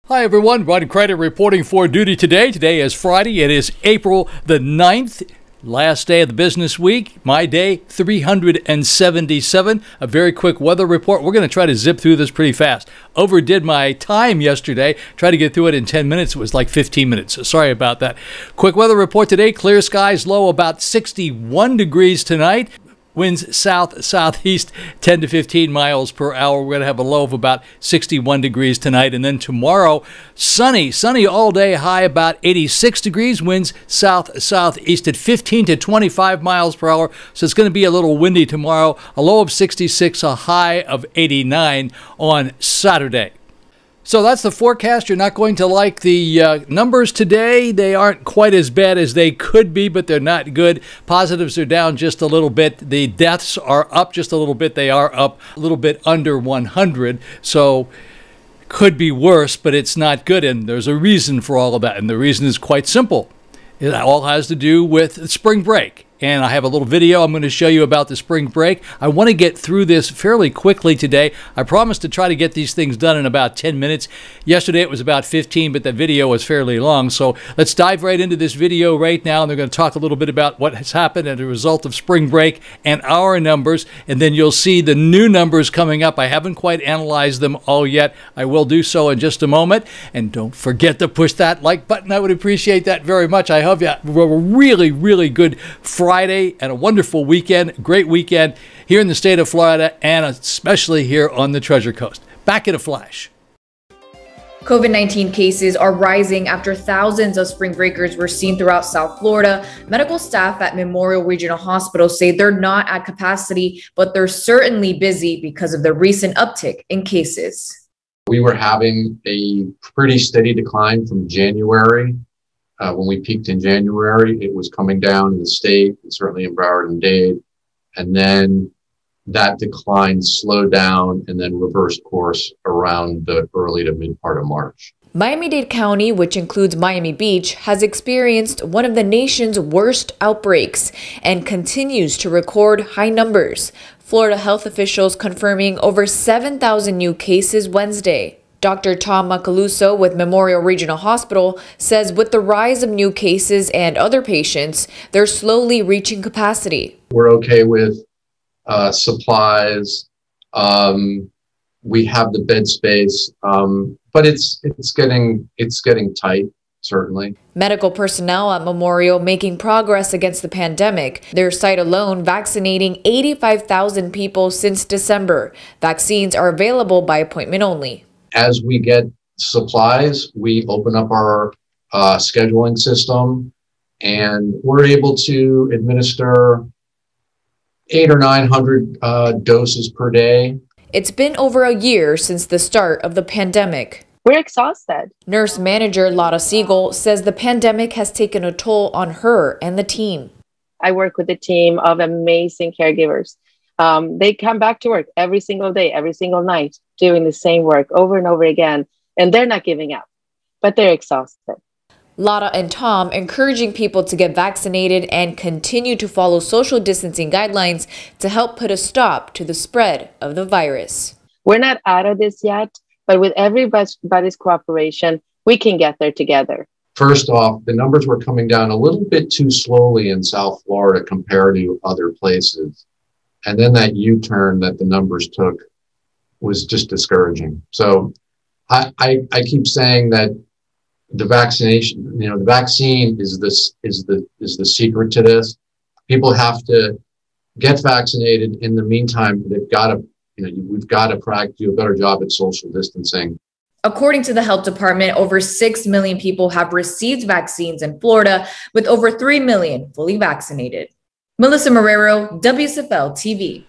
Hi everyone, Ron Crider reporting for duty today. Today is Friday. It is April the 9th, last day of the business week. My day 377. A very quick weather report. We're going to try to zip through this pretty fast. Overdid my time yesterday. Tried to get through it in 10 minutes. It was like 15 minutes. So sorry about that. Quick weather report today. Clear skies, low about 61 degrees tonight. Winds south-southeast 10 to 15 miles per hour. We're going to have a low of about 61 degrees tonight. And then tomorrow, sunny all day, high about 86 degrees. Winds south-southeast at 15 to 25 miles per hour. So it's going to be a little windy tomorrow. A low of 66, a high of 89 on Saturday. So that's the forecast. You're not going to like the numbers today. They aren't quite as bad as they could be, but they're not good. Positives are down just a little bit. The deaths are up just a little bit. They are up a little bit under 100. So could be worse, but it's not good. And there's a reason for all of that. And the reason is quite simple. It all has to do with spring break. And I have a little video I'm going to show you about the spring break. I want to get through this fairly quickly today. I promised to try to get these things done in about 10 minutes. Yesterday it was about 15, but the video was fairly long. So let's dive right into this video right now. And they're going to talk a little bit about what has happened as a result of spring break and our numbers. And then you'll see the new numbers coming up. I haven't quite analyzed them all yet. I will do so in just a moment. And don't forget to push that like button. I would appreciate that very much. I hope you have a really good Friday and a wonderful weekend, great weekend here in the state of Florida and especially here on the Treasure Coast. Back in a flash. COVID-19 cases are rising after thousands of spring breakers were seen throughout South Florida. Medical staff at Memorial Regional Hospital say they're not at capacity, but they're certainly busy because of the recent uptick in cases. We were having a pretty steady decline from January. When we peaked in January, it was coming down in the state, and certainly in Broward and Dade. And then that decline slowed down and then reversed course around the early to mid part of March. Miami-Dade County, which includes Miami Beach, has experienced one of the nation's worst outbreaks and continues to record high numbers. Florida health officials confirming over 7,000 new cases Wednesday. Dr. Tom Macaluso with Memorial Regional Hospital says with the rise of new cases and other patients, they're slowly reaching capacity. We're okay with supplies. We have the bed space, but it's getting tight, certainly. Medical personnel at Memorial making progress against the pandemic. Their site alone vaccinating 85,000 people since December. Vaccines are available by appointment only. As we get supplies, we open up our scheduling system and we're able to administer 800 or 900 doses per day. It's been over a year since the start of the pandemic. We're exhausted. Nurse manager Lotta Siegel says the pandemic has taken a toll on her and the team. I work with a team of amazing caregivers. They come back to work every single day, every single night, doing the same work over and over again, and they're not giving up, but they're exhausted. Lotta and Tom encouraging people to get vaccinated and continue to follow social distancing guidelines to help put a stop to the spread of the virus. We're not out of this yet, but with everybody's cooperation, we can get there together. First off, the numbers were coming down a little bit too slowly in South Florida compared to other places. And then that U-turn that the numbers took was just discouraging. So I keep saying that the vaccination, the vaccine is the secret to this. People have to get vaccinated. In the meantime, they've got to, we've got to do a better job at social distancing. According to the health department, over 6 million people have received vaccines in Florida, with over 3 million fully vaccinated. Melissa Marrero, WSFL TV.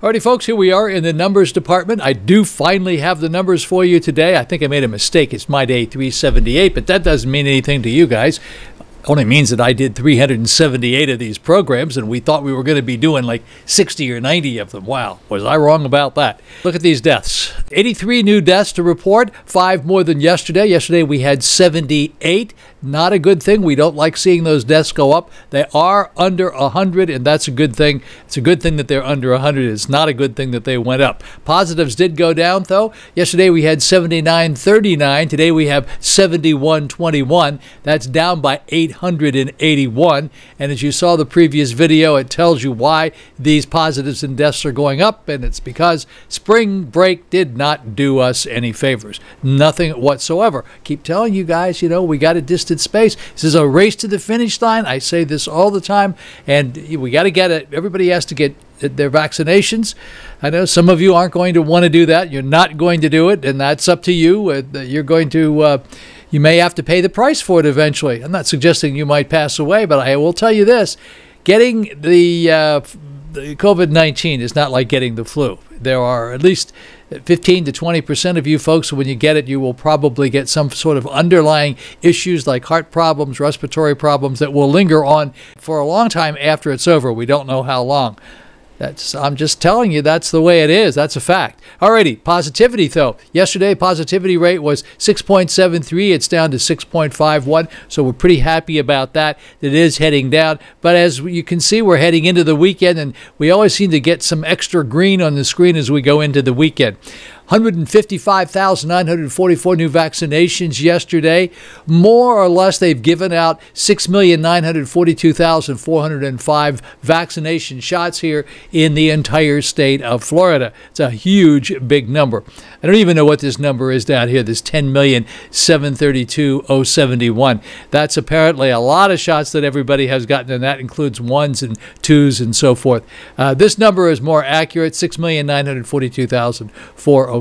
Alrighty, folks, here we are in the numbers department. I do finally have the numbers for you today. I think I made a mistake. It's my day 378, but that doesn't mean anything to you guys. It only means that I did 378 of these programs, and we thought we were going to be doing like 60 or 90 of them. Wow, was I wrong about that? Look at these deaths. 83 new deaths to report, 5 more than yesterday. Yesterday we had 78. Not a good thing. We don't like seeing those deaths go up. They are under 100, and that's a good thing. It's a good thing that they're under 100. It's not a good thing that they went up. Positives did go down, though. Yesterday we had 7939. Today we have 7121. That's down by 881. And as you saw the previous video, it tells you why these positives and deaths are going up, and it's because spring break did not do us any favors. Nothing whatsoever. Keep telling you guys, we got a distant space. This is a race to the finish line. I say this all the time, and we got to get it. Everybody has to get their vaccinations. I know some of you aren't going to want to do that. You're not going to do it, and that's up to you. You're going to you may have to pay the price for it eventually. I'm not suggesting you might pass away, but I will tell you this. Getting the COVID-19 is not like getting the flu. There are at least 15 to 20% of you folks, when you get it, you will probably get some sort of underlying issues like heart problems, respiratory problems that will linger on for a long time after it's over. We don't know how long. I'm just telling you, that's the way it is. That's a fact. Alrighty, positivity though. Yesterday, positivity rate was 6.73. It's down to 6.51. So we're pretty happy about that. It is heading down. But as you can see, we're heading into the weekend, and we always seem to get some extra green on the screen as we go into the weekend. 155,944 new vaccinations yesterday. More or less, they've given out 6,942,405 vaccination shots here in the entire state of Florida. It's a huge, big number. I don't even know what this number is down here, this 10,732,071. That's apparently a lot of shots that everybody has gotten, and that includes ones and twos and so forth. This number is more accurate, 6,942,405.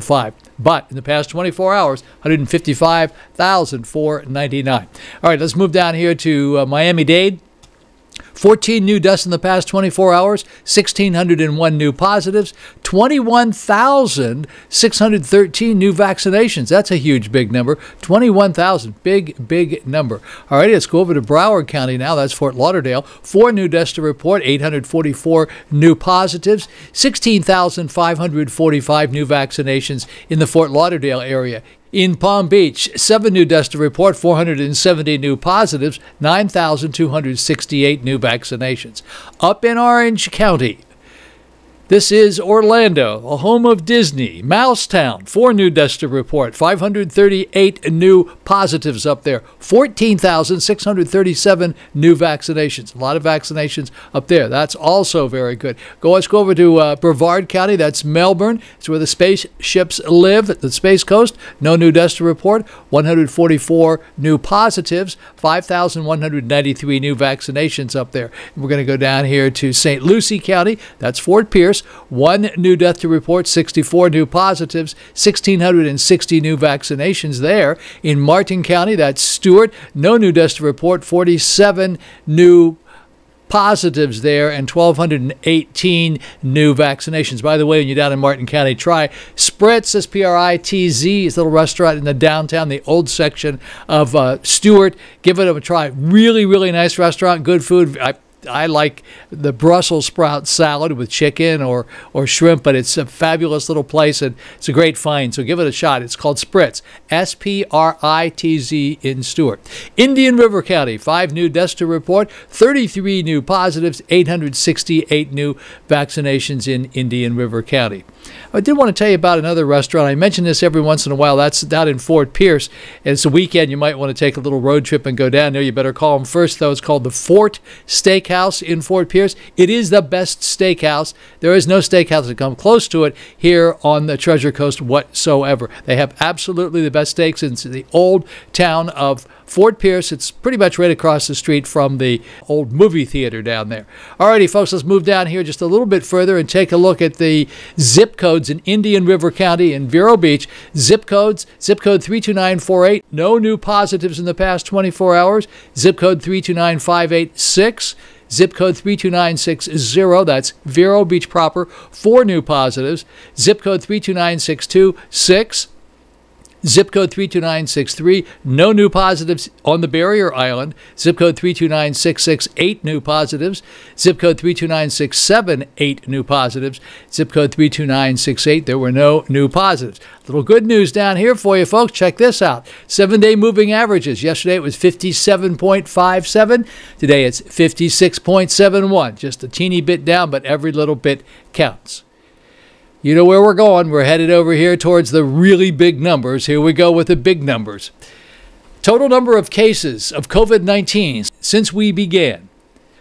But in the past 24 hours, 155,499. All right, let's move down here to Miami-Dade. 14 new deaths in the past 24 hours, 1,601 new positives, 21,613 new vaccinations. That's a huge, big number. 21,000, big number. All right, let's go over to Broward County now. That's Fort Lauderdale. 4 new deaths to report, 844 new positives, 16,545 new vaccinations in the Fort Lauderdale area. In Palm Beach, 7 new deaths to report, 470 new positives, 9,268 new vaccinations. Up in Orange County, this is Orlando, a home of Disney. Mousetown, 4 new deaths to report, 538 new positives up there, 14,637 new vaccinations. A lot of vaccinations up there. That's also very good. Let's go over to Brevard County. That's Melbourne. It's where the spaceships live at the Space Coast. No new deaths to report, 144 new positives, 5,193 new vaccinations up there. And we're going to go down here to St. Lucie County. That's Fort Pierce. 1 new death to report, 64 new positives, 1,660 new vaccinations there. In Martin County, that's Stewart. No new deaths to report, 47 new positives there, and 1,218 new vaccinations. By the way, when you're down in Martin County, try Spritz, S-P-R-I-T-Z. It's a little restaurant in the downtown, the old section of Stewart. Give it a try. Really nice restaurant, good food. I like the Brussels sprout salad with chicken or shrimp, but it's a fabulous little place, and it's a great find, so give it a shot. It's called Spritz, S-P-R-I-T-Z in Stewart. Indian River County, 5 new deaths to report, 33 new positives, 868 new vaccinations in Indian River County. I did want to tell you about another restaurant. I mention this every once in a while. That's down in Fort Pierce, and it's a weekend. You might want to take a little road trip and go down there. You better call them first, though. It's called the Fort Steakhouse in Fort Pierce. It is the best steakhouse. There is no steakhouse that comes close to it here on the Treasure Coast whatsoever. They have absolutely the best steaks in the old town of Fort Pierce. It's pretty much right across the street from the old movie theater down there. Alrighty, folks, let's move down here just a little bit further and take a look at the zip codes in Indian River County and Vero Beach. Zip code 32948. No new positives in the past 24 hours. Zip code 329586. Zip code 32960, that's Vero Beach proper, 4 new positives. Zip code 32962, 6. Zip code 32963. No new positives on the barrier island. Zip code 32966. 8 new positives. Zip code 32967. 8 new positives. Zip code 32968. There were no new positives. Little good news down here for you, folks. Check this out. 7-day moving averages. Yesterday it was 57.57. Today it's 56.71. Just a teeny bit down, but every little bit counts. You know where we're going. We're headed over here towards the really big numbers. Here we go with the big numbers. Total number of cases of COVID-19 since we began.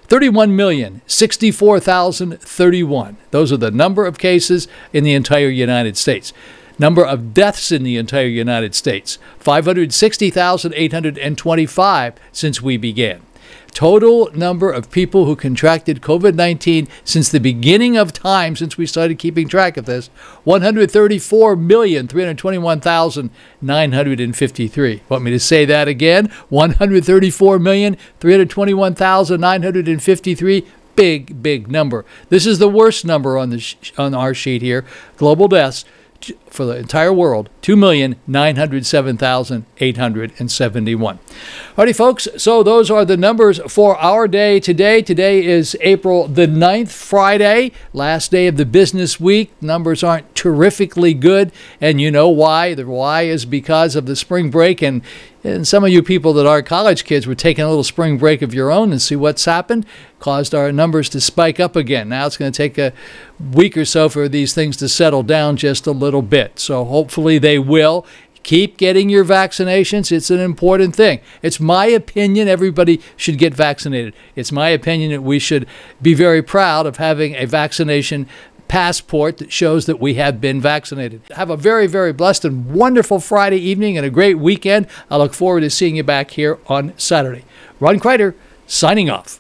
31,064,031. Those are the number of cases in the entire United States. Number of deaths in the entire United States. 560,825 since we began. Total number of people who contracted COVID-19 since the beginning of time, since we started keeping track of this, 134,321,953. Want me to say that again? 134,321,953. Big, big number. This is the worst number on our sheet here. Global deaths for the entire world, 2,907,871. Alrighty, folks, so those are the numbers for our day today. Today is April the 9th, Friday, last day of the business week. Numbers aren't terrifically good, and you know why. The why is because of the spring break, and some of you people that are college kids were taking a little spring break of your own and see what's happened. Caused our numbers to spike up again. Now it's going to take a week or so for these things to settle down just a little bit. So hopefully they will. Keep getting your vaccinations. It's an important thing. It's my opinion everybody should get vaccinated. It's my opinion that we should be very proud of having a vaccination passport that shows that we have been vaccinated. Have a very, very blessed and wonderful Friday evening and a great weekend. I look forward to seeing you back here on Saturday. Ron Crider, signing off.